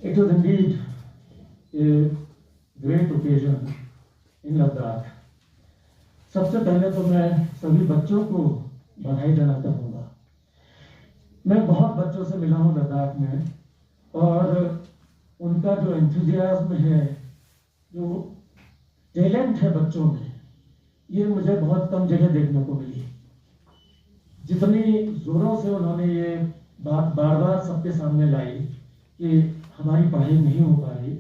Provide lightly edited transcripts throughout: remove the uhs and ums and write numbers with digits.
It was indeed a great occasion in Ladakh. सबसे पहले तो मैं सभी बच्चों को बधाई देना चाहूँगा। मैं बहुत बच्चों से मिला हूँ लद्दाख में और उनका जो एंथुजियाज्म है, जो टैलेंट है बच्चों में, ये मुझे बहुत कम जगह देखने को मिली। जितनी जोरों से उन्होंने ये बात बार बार सबके सामने लाई कि हमारी पढ़ाई नहीं हो पा रही,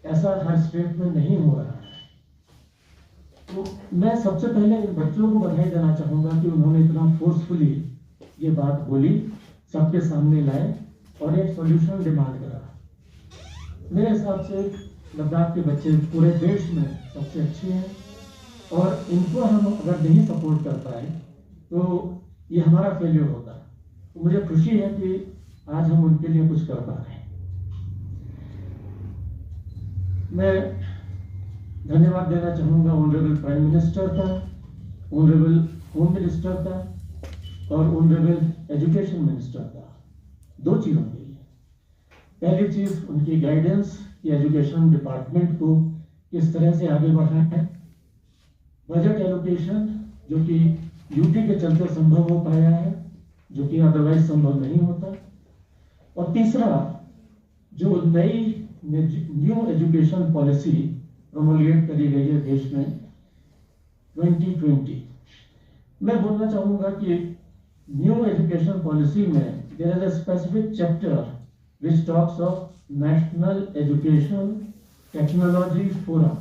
ऐसा हर स्टेट में नहीं हो रहा है। तो मैं सबसे पहले इन बच्चों को बधाई देना चाहूँगा कि उन्होंने इतना फोर्सफुली ये बात बोली, सबके सामने लाए और एक सॉल्यूशन डिमांड करा। मेरे हिसाब से लद्दाख के बच्चे पूरे देश में सबसे अच्छे हैं और इनको हम अगर नहीं सपोर्ट कर पाए तो ये हमारा फेलियर होता। तो मुझे खुशी है कि आज हम उनके लिए कुछ कर पा रहे हैं। मैं धन्यवाद देना चाहूँगा ऑनरेबल प्राइम मिनिस्टर का, ऑनरेबल होम मिनिस्टर का और ऑनरेबल एजुकेशन मिनिस्टर का, दो चीज़ों के लिए। पहली चीज़ उनकी गाइडेंस कि एजुकेशन डिपार्टमेंट को किस तरह से आगे बढ़ाना है, बजट एलोकेशन जो कि ड्यूटी के चलते संभव हो पाया है, जो कि अदरवाइज संभव नहीं होता, और तीसरा जो नई न्यू एजुकेशन पॉलिसी प्रोमोलिएट करी गई है देश में 2020। मैं बोलना चाहूँगा कि न्यू एजुकेशन पॉलिसी में there is a specific chapter which talks of national education technology forum.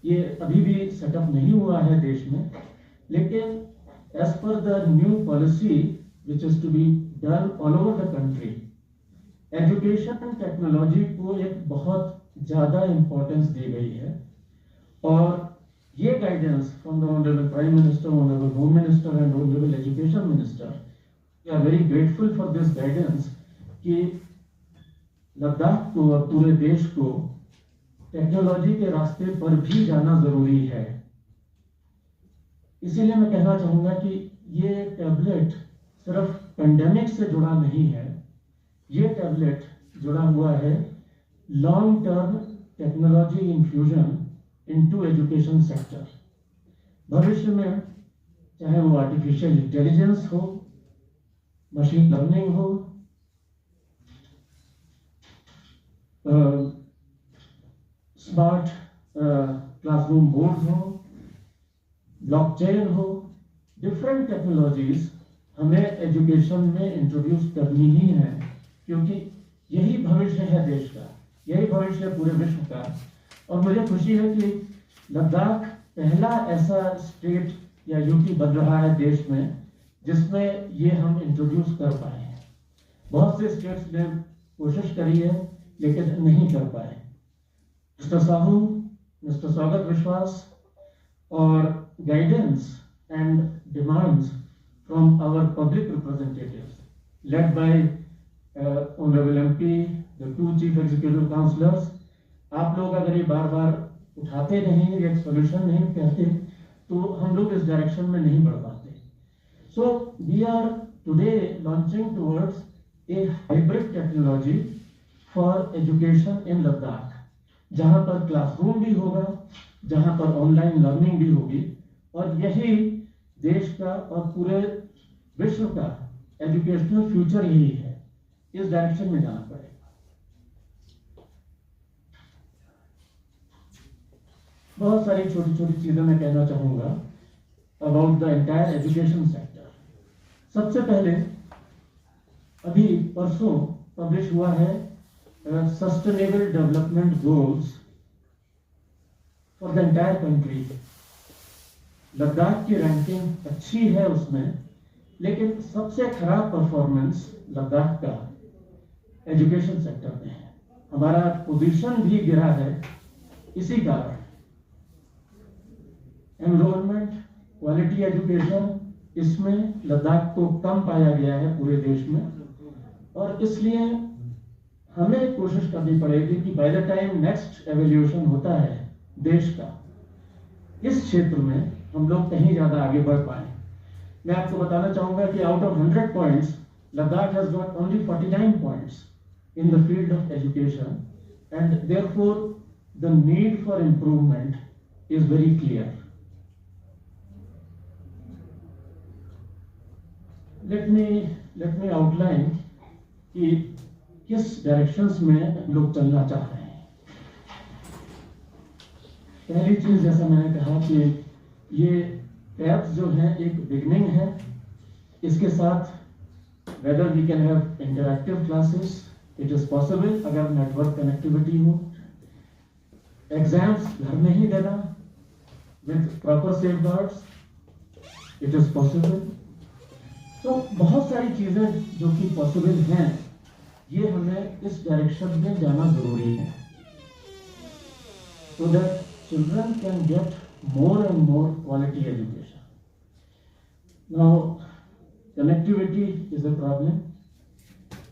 ये अभी भी सेटअप नहीं हुआ है देश में, लेकिन as per the new policy which is to be done all over the country, education technology को एक बहुत ज़्यादा इम्पोर्टेंस दी गई है। और ये guidance from the honourable prime minister, honourable home minister and honourable education minister, we are very grateful for this guidance कि लद्दाख को और पूरे देश को टेक्नोलॉजी के रास्ते पर भी जाना जरूरी है। इसीलिए मैं कहना चाहूँगा कि ये टैबलेट सिर्फ पेंडेमिक से जुड़ा नहीं है, ये टैबलेट जुड़ा हुआ है long term technology infusion into education sector. भविष्य में चाहे वो आर्टिफिशियल इंटेलिजेंस हो, मशीन लर्निंग हो, स्मार्ट क्लासरूम बोर्ड हो, ब्लॉकचेन हो, डिफरेंट टेक्नोलॉजीज हमें एजुकेशन में इंट्रोड्यूस करनी ही है, क्योंकि यही भविष्य है देश का, यही भविष्य है पूरे विश्व का। और मुझे खुशी है कि लद्दाख पहला ऐसा स्टेट या यूटी बन रहा है देश में जिसमें ये हम इंट्रोड्यूस कर पाए हैं। बहुत से स्टेट्स ने कोशिश करी है लेकिन नहीं कर पाए। मिस्टर साहू, मिस्टर स्वागत विश्वास और guidance and demands from our public representatives led by honourable MP, the two chief executive councillors, आप लोग अगर ये बार बार उठाते नहीं, एक सॉल्यूशन नहीं कहते, तो हम लोग इस डायरेक्शन में नहीं बढ़ पाते। So we are today launching towards a hybrid technology for education in Ladakh, जहां पर क्लासरूम भी होगा, जहां पर ऑनलाइन लर्निंग भी होगी, और यही देश का और पूरे विश्व का एजुकेशनल फ्यूचर यही है। इस डायरेक्शन में जाना पड़ेगा। बहुत सारी छोटी छोटी चीजें मैं कहना चाहूंगा about the entire education sector. सबसे पहले अभी परसों पब्लिश हुआ है sustainable development goals for the entire country. Ladakh की रैंकिंग अच्छी है उसमें, लेकिन सबसे खराब परफॉर्मेंस लद्दाख का एजुकेशन सेक्टर में है। हमारा पोजीशन भी गिरा है इसी कारण। एनरोलमेंट, क्वालिटी एजुकेशन, इसमें लद्दाख को कम पाया गया है पूरे देश में, और इसलिए हमें कोशिश करनी पड़ेगी कि by the time next evolution होता है देश का, इस क्षेत्र में हम लोग कहीं ज्यादा आगे बढ़ पाए। मैं आपको बताना चाहूंगा कि out of 100 points Ladakh has got only 49 points, in the field of education, and therefore the need for improvement is very clear. Let me outline कि किस डायरेक्शंस में लोग चलना चाह रहे हैं। पहली चीज, जैसा मैंने कहा कि ये ऐप्स जो है एक बिगनिंग है। इसके साथ whether we can have interactive classes, it is possible अगर नेटवर्क कनेक्टिविटी हो। एग्जाम्स घर में ही देना with proper safeguards, it is possible. तो बहुत सारी चीजें जो कि पॉसिबल हैं, ये हमें इस डायरेक्शन में जाना जरूरी है, so that children can get more and more quality education. Now, connectivity is a problem.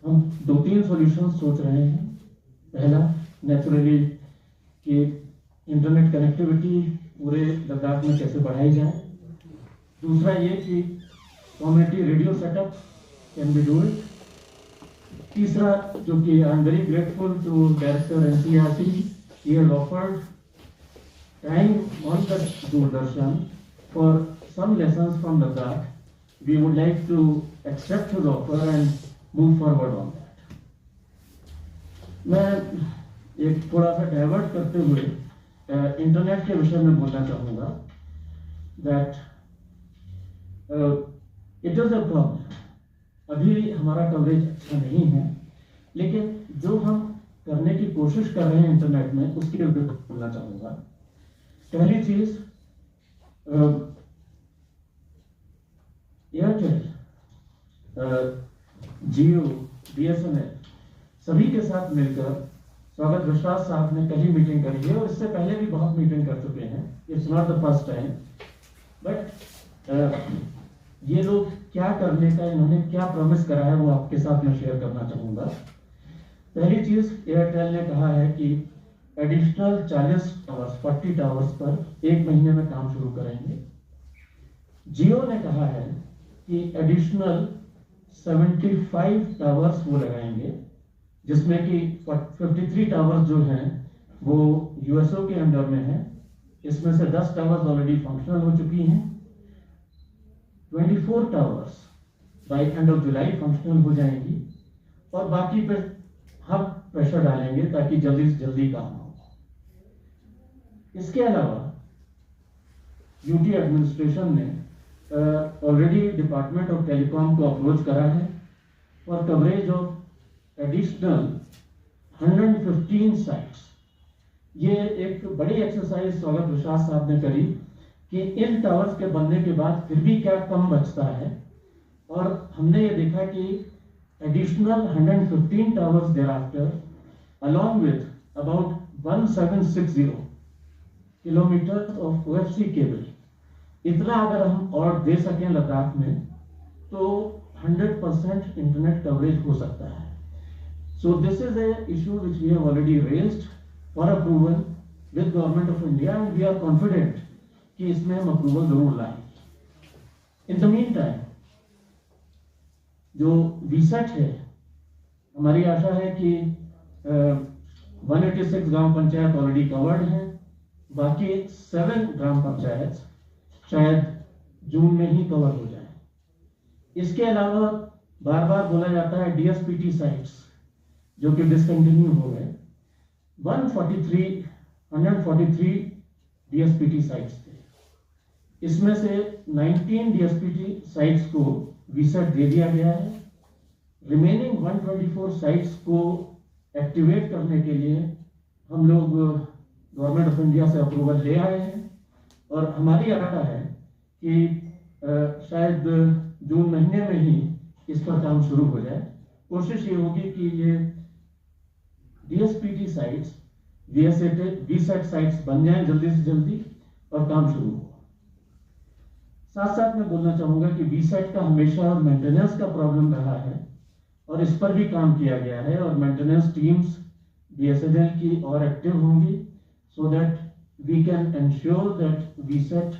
हम 2-3 सॉल्यूशंस सोच रहे हैं। पहला, नेचुरली कि इंटरनेट कनेक्टिविटी पूरे लद्दाख में कैसे बढ़ाई जाए। दूसरा ये कि community radio setup can be do it. तीसरा, जो कि I am very grateful to director NCERT, he has offered time on the Doordarshan for some lessons from Ladakh. We would like to accept his offer and move forward on that. मैं एक थोड़ा सा divert करते हुए internet के विषय में बोलना चाहूँगा that it is a problem. अभी हमारा कवरेज अच्छा नहीं है, लेकिन जो हम करने की कोशिश कर रहे हैं इंटरनेट में, उसके लिए बोलना चाहूँगा। पहली चीज, एयरटेल, जियो, BSNL सभी के साथ मिलकर स्वागत विश्वास साहब ने कल ही मीटिंग करी है, और इससे पहले भी बहुत मीटिंग कर चुके हैं। It's not the first time, but ये लोग क्या करने का, इन्होंने क्या प्रॉमिस करा है, वो आपके साथ मैं शेयर करना चाहूँगा। पहली चीज, एयरटेल ने कहा है कि एडिशनल 40 टावर्स पर 1 महीने में काम शुरू करेंगे। जियो ने कहा है कि एडिशनल 75 टावर्स वो लगाएंगे, जिसमें कि 53 टावर्स जो हैं वो USO के अंडर में है। इसमें से 10 टावर्स ऑलरेडी फंक्शनल हो चुकी हैं। 24 towers by end of July functional हो जाएंगी, और बाकी पे हम प्रेशर डालेंगे ताकि जल्दी से जल्दी काम हो। इसके अलावा UT एडमिनिस्ट्रेशन ने ऑलरेडी डिपार्टमेंट ऑफ टेलीकॉम को अप्रोच करा है for coverage of additional 115 sites. ये एक बड़ी एक्सरसाइज स्वागत विश्वास साहब ने करी कि इन टावर्स के बनने के बाद फिर भी क्या कम बचता है, और हमने ये देखा कि additional 115 towers thereafter along with about 1760 kilometre of OFC cable, इतना अगर हम और दे सकें लद्दाख में, तो 100% इंटरनेट कवरेज हो सकता है। So this is a issue which we have already raised for approval with Government of India, and we are confident कि इसमें हम अप्रूवल जरूर लाएंगे। इन द मीन टाइम जो VSAT है, हमारी आशा है कि 186 ग्राम पंचायत ऑलरेडी कवर्ड हैं, बाकी 7 ग्राम पंचायत शायद जून में ही कवर हो जाए। इसके अलावा बार बार बोला जाता है DSPT साइट्स जो कि डिसकंटिन्यू हो गए। 143 DSPT साइट्स थे, इसमें से 19 DSPT साइट्स को VSAT दे दिया गया है। रिमेनिंग 124 साइट्स को एक्टिवेट करने के लिए हम लोग गवर्नमेंट ऑफ इंडिया से अप्रूवल ले आए हैं, और हमारी आशा है कि शायद जून महीने में ही इस पर काम शुरू हो जाए। कोशिश ये होगी कि ये DSPT साइट्स VSAT साइट्स बन जाएं जल्दी से जल्दी और काम शुरू हो। साथ साथ मैं बोलना चाहूंगा कि VSAT का हमेशा मेंटेनेंस का प्रॉब्लम रहा है, और इस पर भी काम किया गया है, और मेंटेनेंस टीम्स BSNL की और एक्टिव होंगी, so that we can ensure that VSAT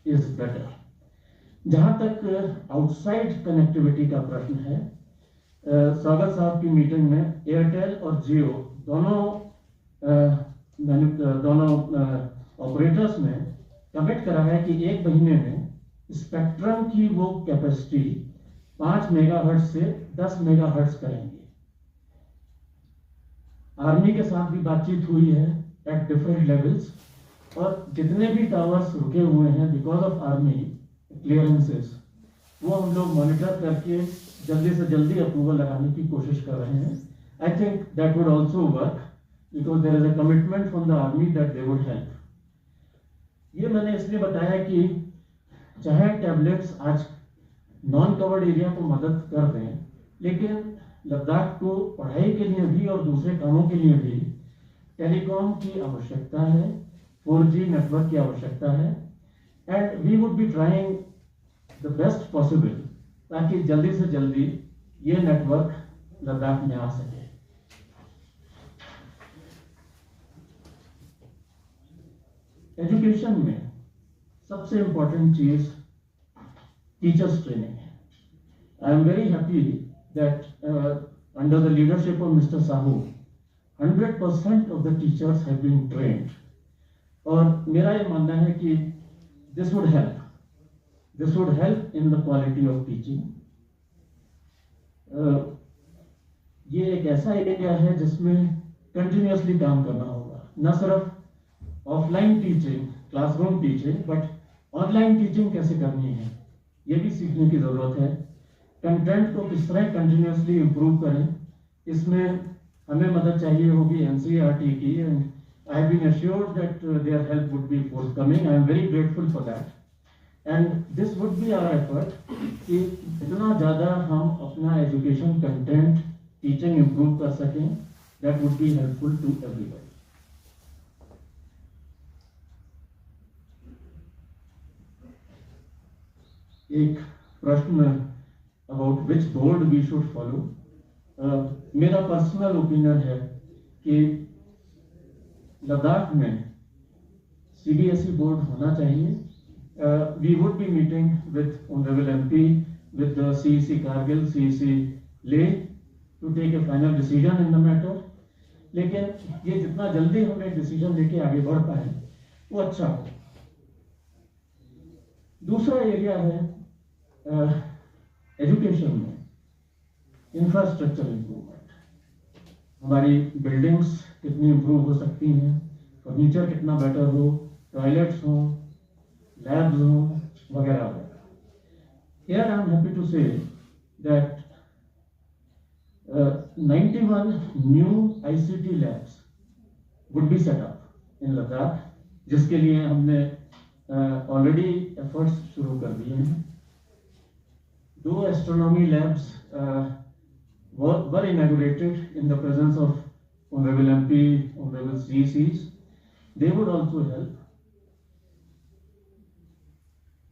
is better. जहां तक आउटसाइड कनेक्टिविटी का प्रश्न है, स्वागत साहब की मीटिंग में एयरटेल और जियो दोनों ऑपरेटर्स ने कमिट करा है कि 1 महीने में स्पेक्ट्रम की वो कैपेसिटी 5 मेगाहर्ट्ज से 10 मेगाहर्ट्ज करेंगे। आर्मी के साथ भी बातचीत हुई है एट डिफरेंट लेवल्स, और जितने भी टावर्स रुके हुए हैं बिकॉज ऑफ आर्मी क्लियरेंसेस, वो हम लोग मॉनिटर करके जल्दी से जल्दी अप्रूवल लगाने की कोशिश कर रहे हैं। I think that would also work because there is a commitment from the army that they would help. ये मैंने इसलिए बताया कि चाहे टैबलेट्स आज नॉन कवर्ड एरिया को मदद कर दें, लेकिन लद्दाख को पढ़ाई के लिए भी और दूसरे कामों के लिए भी टेलीकॉम की आवश्यकता है, 4G नेटवर्क की आवश्यकता है, and we would be trying the best possible ताकि जल्दी से जल्दी ये नेटवर्क लद्दाख में आ सके। एजुकेशन में सबसे इंपॉर्टेंट चीज टीचर्स ट्रेनिंग है। आई am very happy that under the leadership of Mr. Sahu, 100% of the teachers have been trained. और मेरा ये मानना है कि this would help in the quality of teaching. ये एक ऐसा एरिया है जिसमें कंटिन्यूसली काम करना होगा, न सिर्फ offline teaching, classroom teaching, but online teaching कैसे करनी है ये भी सीखने की जरूरत है। कंटेंट को किस तरह कंटिन्यूसली इंप्रूव करें, इसमें हमें मदद चाहिए होगी NCERT की, and I have been assured that their help would be forthcoming. I am very grateful for that, and this would be our effort कि जितना ज़्यादा हम अपना एजुकेशन कंटेंट टीचिंग इंप्रूव कर सकें, that would be helpful to everybody. एक प्रश्न about which board we should follow. मेरा पर्सनल ओपिनियन है कि लद्दाख में CBSE बोर्ड होना चाहिए। We would be meeting with Honorable MP, with the CEC Kargil, CEC Leh to take a final decision in the matter. लेकिन ये जितना जल्दी हम एक डिसीजन लेके आगे बढ़ पाए वो अच्छा हो। दूसरा एरिया है एजुकेशन में इंफ्रास्ट्रक्चर इंप्रूवमेंट। हमारी बिल्डिंग्स कितनी इंप्रूव हो सकती हैं, फर्नीचर कितना बेटर हो, टॉयलेट्स हो, लैब्स हो, वगैरह वगैरह। Here I am happy to say that 91 new ICT labs would be set up in Ladakh, जिसके लिए हमने ऑलरेडी एफर्ट्स शुरू कर दिए हैं। 2 astronomy labs were inaugurated in the presence of Honorable MP, Honorable CECs. They would also help.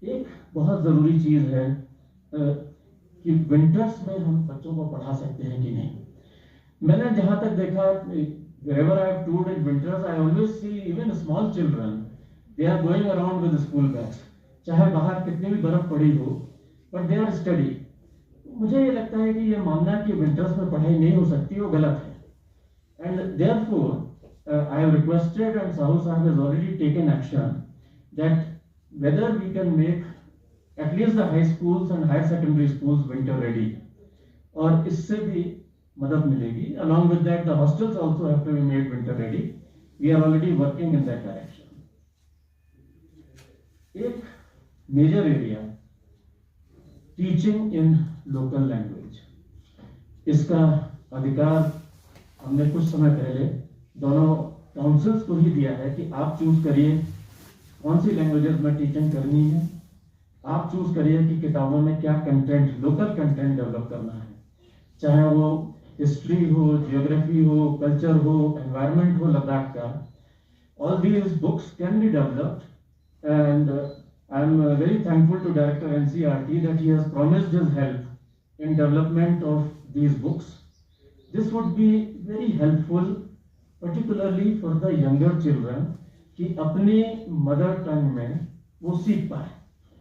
एक बहुत जरूरी चीज है कि विंटर्स में हम बच्चों को पढ़ा सकते हैं कि नहीं। मैंने जहां तक देखा, wherever I have toured in winters, I always see even small children, they are going around with school bags, चाहे बाहर कितनी भी बर्फ पड़ी हो, बट दे आर स्टडी। मुझे ये लगता है कि ये मानना कि विंटर्स में पढ़ाई नहीं हो सकती वो गलत है, and therefore I have requested and Sahu साहब has already taken action that whether we can make at least the high schools and higher secondary schools winter ready, और इससे भी मदद मिलेगी। Along with that the hostels also have to be made winter ready. We are already working in that direction. एक major area teaching in local language, इसका अधिकार हमने कुछ समय पहले दोनों काउंसिल्स को ही दिया है कि आप चूज करिए कौन सी लैंग्वेजेस में टीचिंग करनी है। आप चूज करिए कि किताबों में क्या कंटेंट, लोकल कंटेंट डेवलप करना है, चाहे वो हिस्ट्री हो, जियोग्राफी हो, कल्चर हो, एनवायरनमेंट हो लद्दाख का। All these books can be developed, and I am very thankful to Director NCERT that he has promised his help in development of these books. This would be very helpful, particularly for the younger children, कि अपने mother tongue में वो सीख पाए।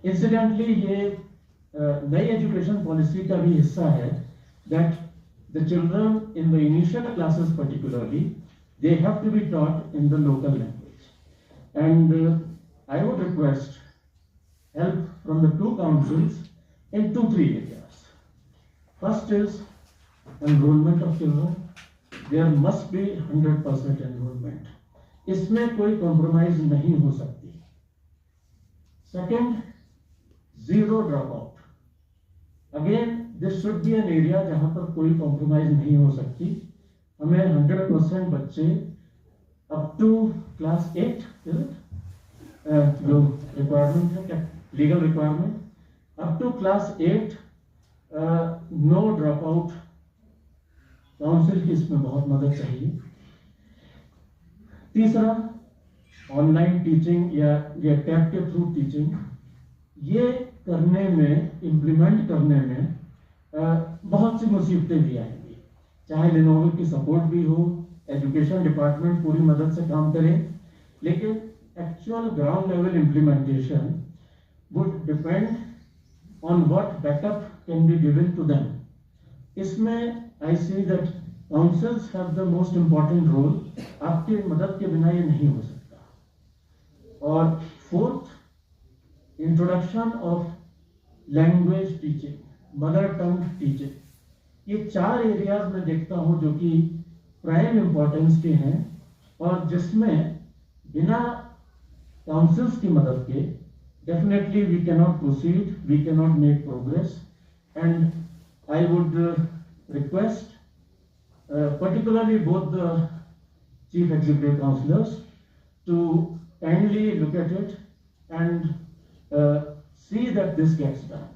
Incidentally, ये नई education policy का भी हिस्सा है that the children in the initial classes particularly, they have to be taught in the local language. And I would request help from the two councils in 2-3 areas. First is enrollment of children. There must be 100% enrollment. इसमें कोई compromise नहीं हो सकती. Second, zero dropout. Again, this should be an area जहाँ पर कोई compromise नहीं हो सकती. हमें 100% बच्चे up to class 8 जो requirement है क्या legal requirement up to class 8 no dropout. Council की इसमें बहुत मदद चाहिए. तीसरा, ऑनलाइन टीचिंग या टैब के थ्रू टीचिंग, ये करने में इम्प्लीमेंट करने में बहुत सी मुसीबतें भी आएंगी. चाहे लेनोवो की सपोर्ट भी हो, एजुकेशन डिपार्टमेंट पूरी मदद से काम करे, लेकिन actual ground level implementation would depend on what backup can be given to them. इसमें I see that councils have the most important role. आपकी मदद के बिना ये नहीं हो सकता. और fourth, introduction of language teaching, mother tongue teaching. ये 4 एरियाज में देखता हूँ जो कि प्राइम इम्पोर्टेंस के हैं और जिसमें बिना काउंसिल्स की मदद के definitely we cannot proceed, we cannot make progress. And I would request particularly both the chief executive councillors to kindly look at it and see that this gets done.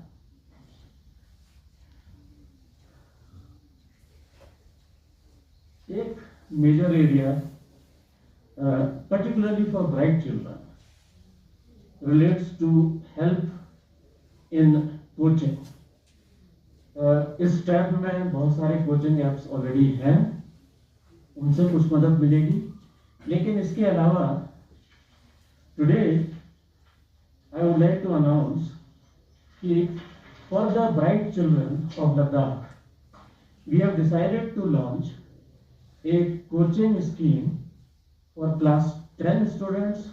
एक major area particularly for bright children relates to help in coaching. इस tab में बहुत सारे coaching apps already हैं, उनसे कुछ मदद मिलेगी. लेकिन इसके अलावा today I would like to announce कि for the bright children of Ladakh we have decided to launch a coaching scheme for class 10 students,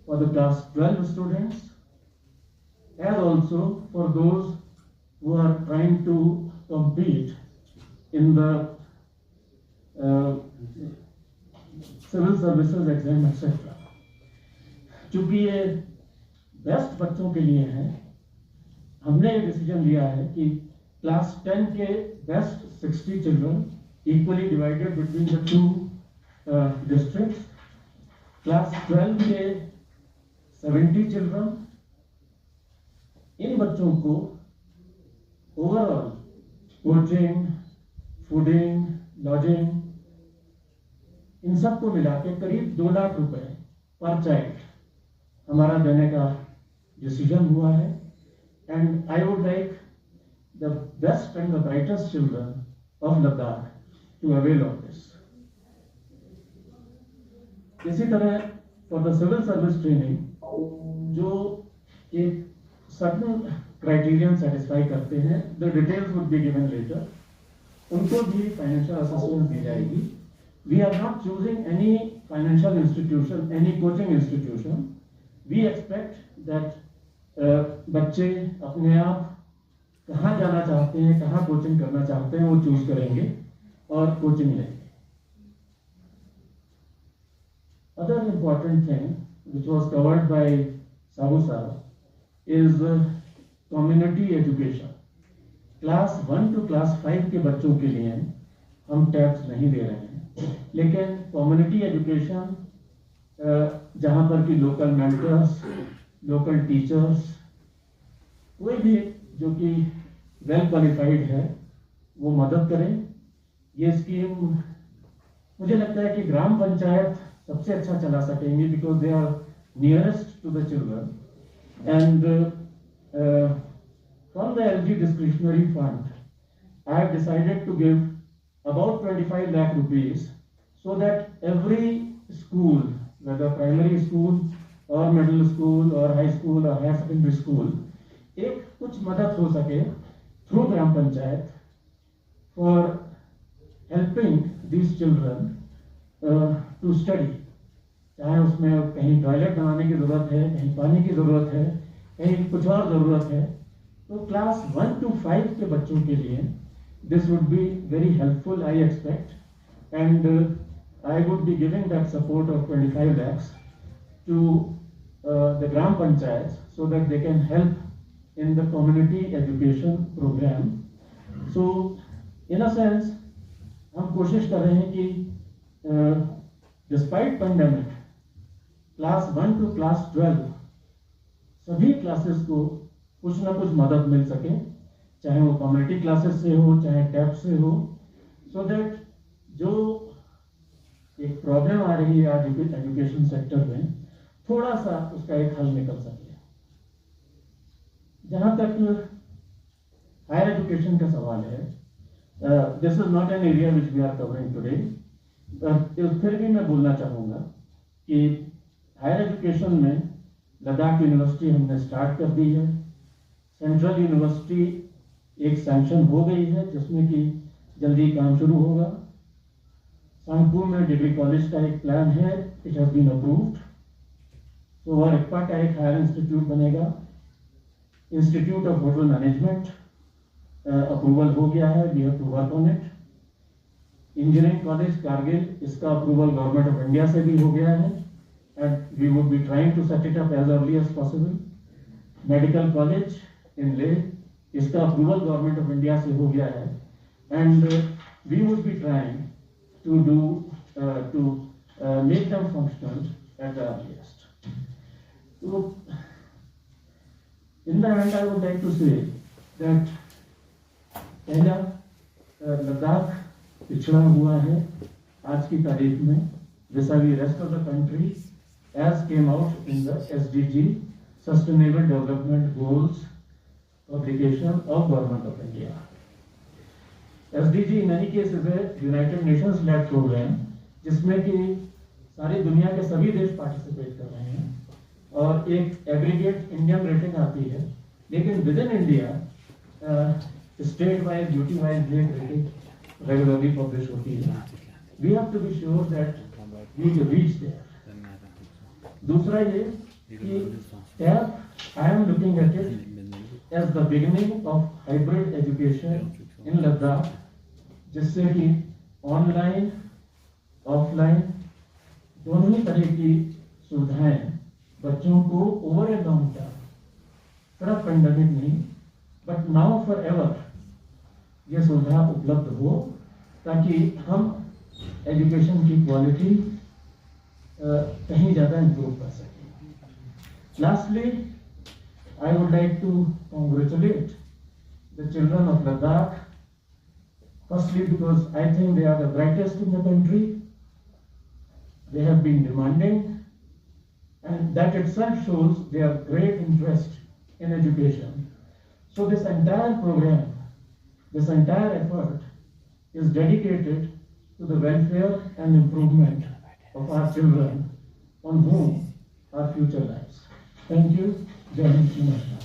for the class 12 students, and also for those who are trying to compete in the civil services exam etc. चूंकि ये best बच्चों के लिए है, हमने ये decision लिया है कि क्लास 10 के best 60 children equally divided between the 2 districts, class 12 के 70 चिल्ड्रन, इन बच्चों को ओवरऑल कोचिंग, फूडिंग, लॉजिंग, इन सबको मिला के करीब 2 लाख रुपए पर चाइल्ड हमारा देने का डिसीजन हुआ है. And I would like the best and the brightest children of Ladakh to avail of this. इसी तरह for the civil service training जो एक सर्टेन क्राइटेरियन सेटिस्फाई करते हैं, the details would be given later, उनको भी फाइनेंशियल असिस्टेंस दी जाएगी. We are not choosing any financial institution, any coaching institution. We expect that बच्चे अपने आप कहाँ जाना चाहते हैं, कहाँ कोचिंग करना चाहते हैं, वो चूज करेंगे और कोचिंग लेंगे. Other important thing which was covered by Sahu साहब is community education. Class 1 to class 5 के बच्चों के लिए हम टैब्स नहीं दे रहे हैं, लेकिन कम्युनिटी एजुकेशन जहाँ पर कि लोकल मेंटर्स, लोकल टीचर्स, कोई भी जो कि वेल क्वालिफाइड है वो मदद करें. ये स्कीम मुझे लगता है कि ग्राम पंचायत सबसे अच्छा चला सकेंगे because they are nearest to the children. And from the LG discretionary fund, I have decided to give about 25 lakh rupees so that every school, whether primary school or middle school or high school or higher secondary school, एक कुछ मदद हो सके through gram panchayat for helping these children to study. चाहे उसमें कहीं toilet बनाने की ज़रूरत है, कहीं पानी की ज़रूरत है, कहीं कुछ और ज़रूरत है, तो क्लास 1 to 5 के बच्चों के लिए this would be very helpful, I expect, and I would be giving that support of 25 lakhs to the Gram Panchayats so that they can help in the community education program. So, in a sense, हम कोशिश कर रहे हैं कि despite pandemic, class 1 to class 12 सभी classes को कुछ ना कुछ मदद मिल सके, चाहे वो कम्युनिटी क्लासेस से हो, चाहे टैब से हो, सो दैट जो एक प्रॉब्लम आ रही है आज एजुकेशन सेक्टर में, थोड़ा सा उसका एक हल निकल सके। जहां तक हायर एजुकेशन का सवाल है, this is not an area which we are covering today, फिर भी मैं बोलना चाहूँगा कि हायर एजुकेशन में लद्दाख यूनिवर्सिटी हमने स्टार्ट कर दी है। सेंट्रल यूनिवर्सिटी एक सैंक्शन हो गई है जिसमें कि जल्दी काम शुरू होगा। सांगपुर में डिग्री कॉलेज का एक प्लान है, इट हैज बीन अप्रूव्ड। तो और इक्पा का एक हायर इंस्टीट्यूट बनेगा। Institute of hotel management approval हो गया है, we have to work on it. Engineering college Kargil, इसका अप्रूवल गवर्नमेंट ऑफ इंडिया से भी हो गया है and we would be trying to set it up as early as possible. Medical college in Leh, इसका अप्रूवल गवर्नमेंट ऑफ इंडिया से हो गया है and we would be trying to do to make them functional at the earliest. तो in the end, I would like to say that पहला लद्दाख पिछड़ा हुआ है आज की तारीख में vis-a-vis rest of the country as came out in the SDG Sustainable Development Goals publication of Government of India. SDG in any case is a United Nations led program जिसमें कि सारी दुनिया के सभी देश पार्टिसिपेट कर रहे हैं और एक एग्रीगेट इंडियन रेटिंग आती है, लेकिन within India state wise duty wise rating regularly publish होती है। We have to be sure that we reach there. दूसरा ये कि tab I am looking at it as the beginning of hybrid education in Ladakh, जिससे कि online offline दोनों ही तरह की सुविधाएं बच्चों को ओवर ए लॉन्ग टर्म, सिर्फ पेंडेमिक नहीं बट नाउ फॉर एवर ये सुविधा उपलब्ध हो ताकि हम एजुकेशन की क्वालिटी कहीं ज़्यादा इम्प्रूव कर सकें। Lastly I would like to congratulate the children of Ladakh, firstly because I think they are the brightest in the country, they have been demanding, and that itself shows their great interest in education. So this entire program, this entire effort is dedicated to the welfare and improvement of our children on whom our future lies. Thank you. Jai Hind, Namaskar.